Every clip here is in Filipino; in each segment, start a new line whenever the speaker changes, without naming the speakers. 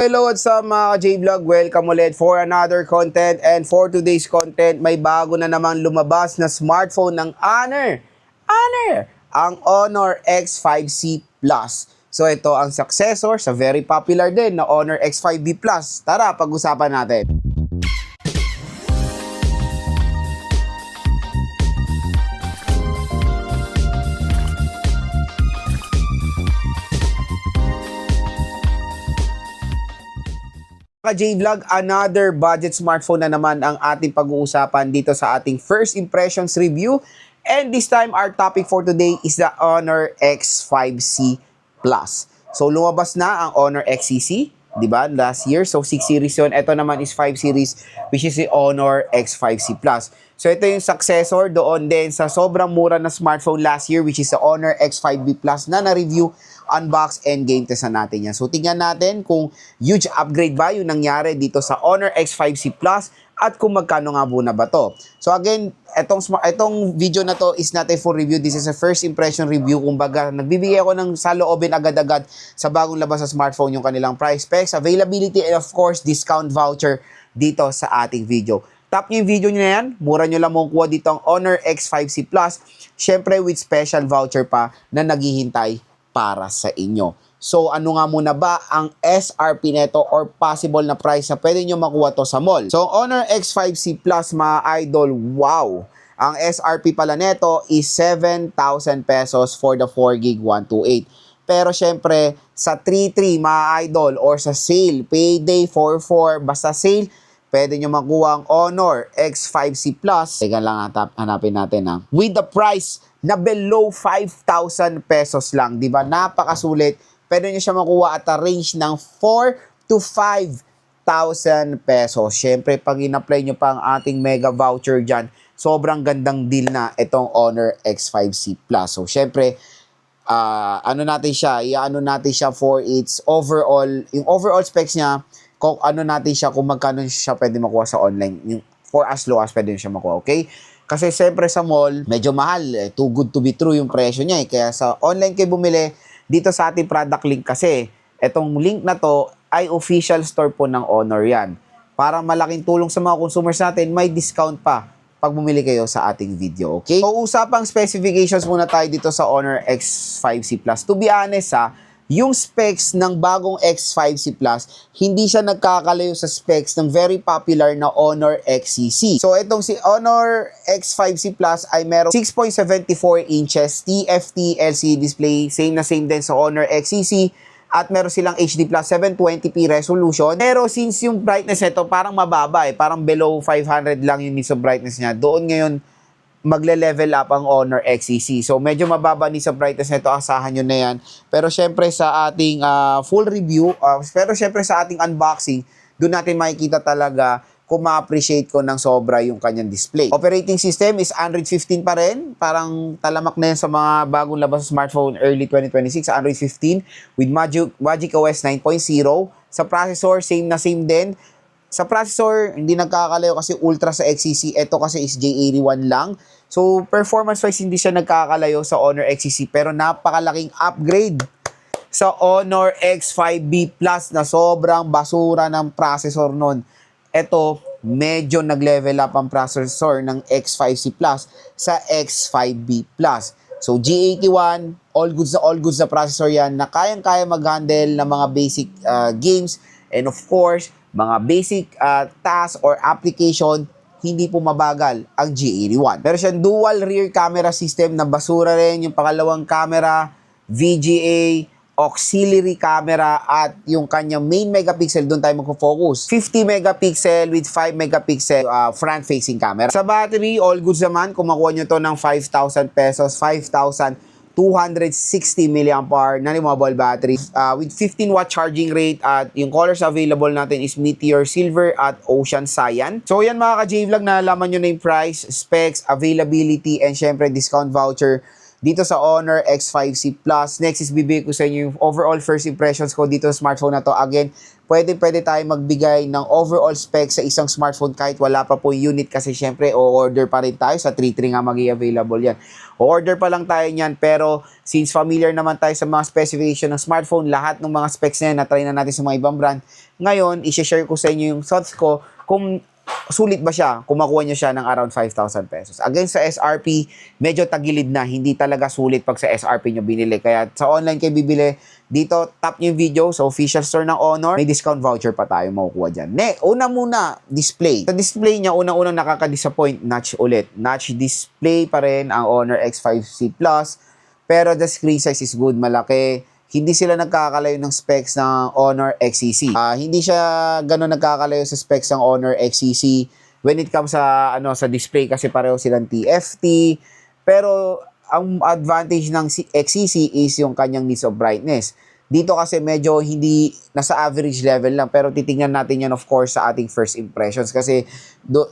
Hello, what's up mga ka-J-Vlog? Welcome ulit for another content, and for today's content, may bago na naman lumabas na smartphone ng Honor! Ang Honor X5C Plus. So ito ang successor sa very popular din na Honor X5B Plus. Tara, pag-usapan natin. Ka-J-Vlog, another budget smartphone na naman ang ating pag-uusapan dito sa ating first impressions review. And this time, our topic for today is the Honor X5C Plus. So lumabas na ang Honor XCC, di ba, last year. So 6 series yun. Ito naman is 5 series, which is the Honor X5C Plus. So ito yung successor doon din sa sobrang mura na smartphone last year, which is the Honor X5B Plus na na-review, unbox, and game test na natin yan. So tingnan natin kung huge upgrade ba yung nangyari dito sa Honor X5C Plus at kung magkano nga muna ba to. So again, itong video na to is not a full review. This is a first impression review. Kumbaga, nagbibigay ako ng saloobin agad-agad sa bagong labas sa smartphone, yung kanilang price specs, availability, and of course, discount voucher dito sa ating video. Tap nyo yung video nyo na yan. Mura nyo lang makukuha dito ang Honor X5C Plus. Syempre with special voucher pa na naghihintay para sa inyo. So, ano nga muna ba ang SRP neto or possible na price na pwede nyo makuha to sa mall? So, Honor X5C Plus, mga idol, wow! Ang SRP pala neto is 7,000 pesos for the 4GB 128. Pero syempre, sa 3.3 mga idol or sa sale, payday 4.4, basta sale, pwede nyo makuha ang Honor X5C Plus. Teka lang, hanapin natin ha. With the price na below 5,000 pesos lang, di ba? Napakasulit. Pwede nyo siya makuha at a range ng 4 to 5,000 pesos. Siyempre, pag in-apply nyo pa ang ating mega voucher dyan, sobrang gandang deal na itong Honor X5C Plus. So, siyempre, ano natin siya for its overall, yung overall specs niya, kung ano natin siya, kung magkano siya pwede makuha sa online, yung for as low as pwede siya makuha, okay? Kasi siyempre sa mall, medyo mahal, too good to be true yung presyo niya, Kaya sa online kayo bumili, dito sa ating product link kasi, etong link na to ay official store po ng Honor yan. Para malaking tulong sa mga consumers natin, may discount pa pag bumili kayo sa ating video, okay? So, usapang specifications muna tayo dito sa Honor X5C Plus. To be honest yung specs ng bagong X5C Plus, hindi siya nagkakalayo sa specs ng very popular na Honor XCC. So, itong si Honor X5C Plus ay merong 6.74 inches TFT LCD display, same na same din sa Honor XCC, at meron silang HD Plus 720p resolution. Pero since yung brightness nito parang mababa parang below 500 lang yung nisa brightness niya, doon ngayon magle-level up ang Honor XCC. So, medyo mababa ni sa brightness nito, asahan nyo na yan. Pero, syempre, sa ating full review, pero syempre sa ating unboxing, doon natin makikita talaga kung ma-appreciate ko ng sobra yung kanyang display. Operating system is Android 15 pa rin. Parang talamak na yan sa mga bagong labas sa smartphone early 2026, Android 15 with Magic OS 9.0. Sa processor, same na same din. Sa processor, hindi nagkakalayo kasi ultra sa XCC. Ito kasi is J81 lang. So, performance-wise, hindi siya nagkakalayo sa Honor XCC. Pero napakalaking upgrade sa Honor X5B Plus na sobrang basura ng processor nun. Ito, medyo nag-level up ang processor ng X5C Plus sa X5B Plus. So, G81, all goods na processor yan na kayang-kaya mag-handle ng mga basic games. And of course, mga basic tasks or application, hindi po mabagal ang G81. Pero siyang dual rear camera system na basura rin yung pangalawang camera, VGA, auxiliary camera, at yung kanyang main megapixel, doon tayo magpo-focus. 50 megapixel with 5 megapixel front-facing camera. Sa battery, all goods naman. Kung makuha nyo to ng 5,000 pesos, 5,260 mAh na removable battery with 15-watt charging rate, at yung colors available natin is Meteor Silver at Ocean Cyan. So yan mga ka-J-Vlog, nalaman nyo na yung price, specs, availability, and syempre discount voucher dito sa Honor X5C Plus. Next is bibigay ko sa inyo yung overall first impressions ko dito sa smartphone na to. Again, pwede tayo magbigay ng overall specs sa isang smartphone kahit wala pa po yung unit kasi syempre o-order pa rin tayo. Sa 3.3 nga mag-i-available yan. O-order pa lang tayo niyan pero since familiar naman tayo sa mga specification ng smartphone, lahat ng mga specs na yan na-try na natin sa mga ibang brand. Ngayon, i-share ko sa inyo yung thoughts ko kung sulit ba siya kung makuha nyo siya ng around 5,000 pesos. Again, sa SRP, medyo tagilid na. Hindi talaga sulit pag sa SRP nyo binili. Kaya sa online kayo bibili, dito, tap nyo yung video sa official store ng Honor. May discount voucher pa tayo makukuha dyan. Una muna, display. Sa display niya, unang-unang nakaka-disappoint, notch ulit. Notch display pa rin ang Honor X5C Plus. Pero the screen size is good, malaki. Hindi sila nagkakalayo ng specs ng Honor XCC. Hindi siya gano'n nagkakalayo sa specs ng Honor XCC when it comes sa sa display kasi pareho silang TFT. Pero ang advantage ng XCC is yung kanyang needs of brightness. Dito kasi medyo hindi nasa average level lang pero titingnan natin yan of course sa ating first impressions kasi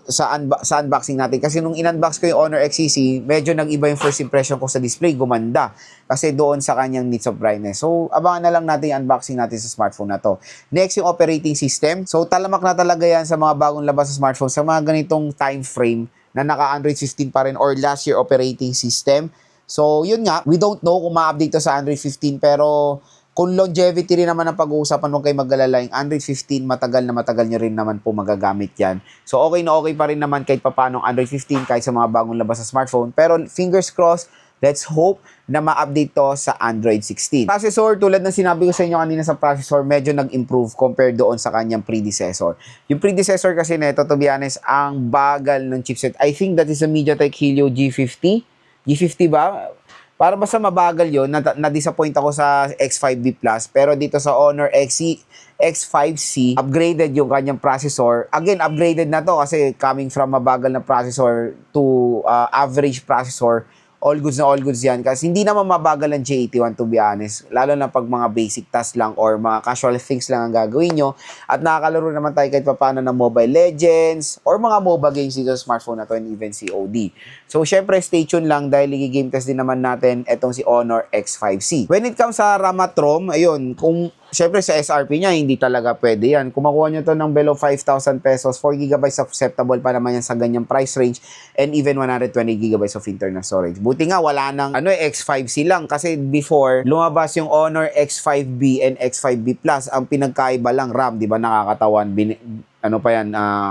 sa unboxing natin kasi nung in-unbox ko yung Honor XCC medyo nag-iba yung first impression ko sa display, gumanda kasi doon sa kanyang needs of brightness. So abangan na lang natin yung unboxing natin sa smartphone na to. Next yung operating system. So talamak na talaga yan sa mga bagong labas sa smartphone sa mga ganitong time frame na naka Android 15 pa rin or last year operating system. So yun nga, we don't know kung ma-update to sa Android 15 pero kung longevity rin naman ang pag-uusapan, huwag kayo mag-alala. Yung Android 15, matagal nyo rin naman po magagamit yan. So, okay na okay pa rin naman kahit paano Android 15 kahit sa mga bagong labas sa smartphone. Pero, fingers crossed, let's hope na ma-update to sa Android 16. Processor, tulad ng sinabi ko sa inyo kanina sa processor, medyo nag-improve compared doon sa kanyang predecessor. Yung predecessor kasi nito, to be honest, ang bagal ng chipset. I think that is a MediaTek Helio G50. G50 ba? Para basta mabagal yun, na-disappoint ako sa X5B Plus. Pero dito sa Honor X5C, upgraded yung kanyang processor. Again, upgraded na to kasi coming from mabagal na processor to average processor. All goods yan. Kasi hindi naman mabagal ang J81 to be honest. Lalo na pag mga basic tasks lang or mga casual things lang ang gagawin nyo. At nakakalaro naman tayo kahit paano ng Mobile Legends or mga MOBA games dito sa smartphone na to and even COD. So, syempre, stay tuned lang dahil i-game test din naman natin itong si Honor X5C. When it comes sa RAM at ROM, ayun, kung syempre sa SRP niya, hindi talaga pwede yan. Kung makuha nyo to ng below 5,000 pesos, 4GB acceptable pa naman yan sa ganyang price range and even 120GB of internal storage. Buti nga, wala nang X5C lang kasi before, lumabas yung Honor X5B and X5B Plus. Ang pinagkaiba lang RAM, di ba, nakakatawan.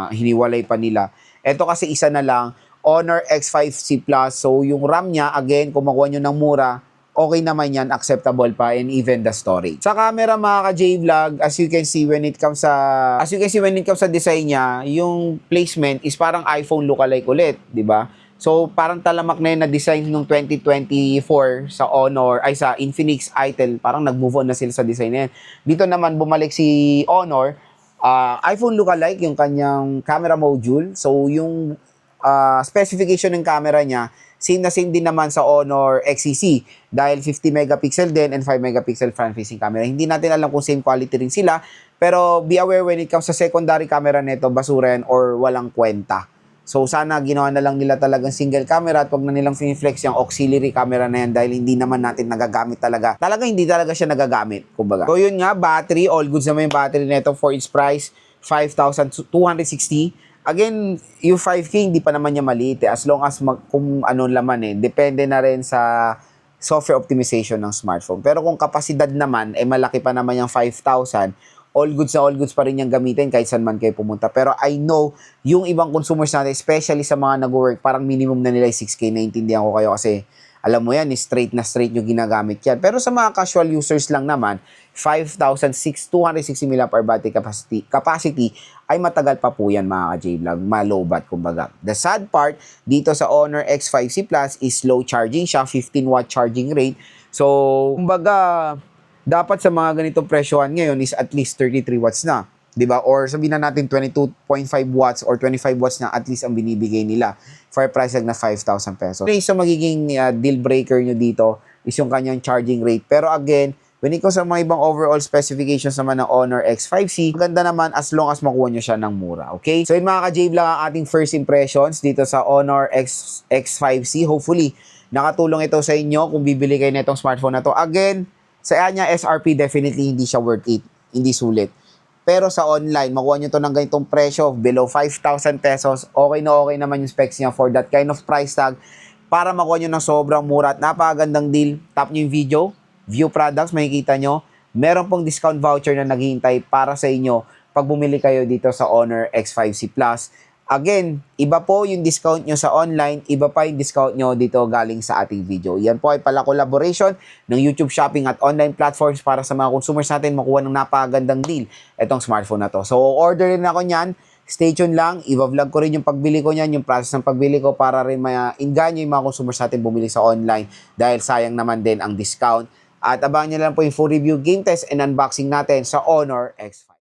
Hiniwalay pa nila. Ito kasi isa na lang, Honor X5C Plus. So, yung RAM niya, again, kung makuha nyo ng mura, okay naman yan, acceptable pa, and even the storage. Sa camera mga ka-J-Vlog, as you can see when it comes sa design niya, yung placement is parang iPhone lookalike ulit, di ba? So parang talamak na yun na design nung 2024 sa Honor, sa Infinix Itel, parang nag-move on na sila sa design na yan. Dito naman bumalik si Honor, iPhone lookalike yung kanyang camera module. So yung specification ng camera niya, same na same din naman sa Honor XCC dahil 50 megapixel din and 5 megapixel front-facing camera. Hindi natin alam kung same quality rin sila, pero be aware when it comes sa secondary camera nito, basura yan or walang kwenta. So sana ginawa na lang nila talagang single camera at wag na nilang flex yung auxiliary camera na yan dahil hindi naman natin nagagamit talaga. Hindi talaga siya nagagamit, kumbaga. So yun nga, battery, all goods naman yung battery nito for its price, 5,260. Again, yung 5K, hindi pa naman niya maliit as long as kung ano laman depende na rin sa software optimization ng smartphone. Pero kung kapasidad naman, malaki pa naman yung 5,000, all goods pa rin yung gamitin kahit saan man kayo pumunta. Pero I know, yung ibang consumers natin, especially sa mga nag-work, parang minimum na nila 6K, naintindihan ko kayo kasi alam mo yan, straight yung ginagamit yan. Pero sa mga casual users lang naman, 5,260 mAh battery capacity ay matagal pa po yan mga ka-J-Vlog, malobat kumbaga. The sad part, dito sa Honor X5C Plus is slow charging siya, 15 watt charging rate. So, kumbaga, dapat sa mga ganitong presyohan ngayon is at least 33 watts na. 'Di ba? Or sabihin na natin 22.5 watts or 25 watts na at least ang binibigay nila for a price na 5,000 pesos. So, magiging deal breaker nyo dito is yung kanyang charging rate. Pero again, when it comes sa mga ibang overall specifications naman ng Honor X5C, maganda naman as long as makuha nyo siya ng mura. Okay? So yun mga ka-J-Vlog ang ating first impressions dito sa Honor X5C. Hopefully, nakatulong ito sa inyo kung bibili kayo na itong smartphone na to. Again, sa kanya SRP definitely hindi siya worth it, hindi sulit. Pero sa online, makuha nyo to ng ganitong presyo, below 5,000 pesos, okay na okay naman yung specs niya for that kind of price tag para makuha nyo ng sobrang mura at napakagandang deal. Tap nyo yung video, view products, makikita nyo, meron pong discount voucher na naghihintay para sa inyo pag bumili kayo dito sa Honor X5C Plus. Again, iba po yung discount nyo sa online, iba pa yung discount nyo dito galing sa ating video. Yan po ay pala collaboration ng YouTube Shopping at online platforms para sa mga consumers natin makuha ng napakagandang deal itong smartphone na to. So, order rin ako nyan. Stay tuned lang. I-vlog ko rin yung pagbili ko nyan, yung process ng pagbili ko para rin ma-inganyo yung mga consumers natin bumili sa online dahil sayang naman din ang discount. At abangan nyo lang po yung full review, game test, and unboxing natin sa Honor X5.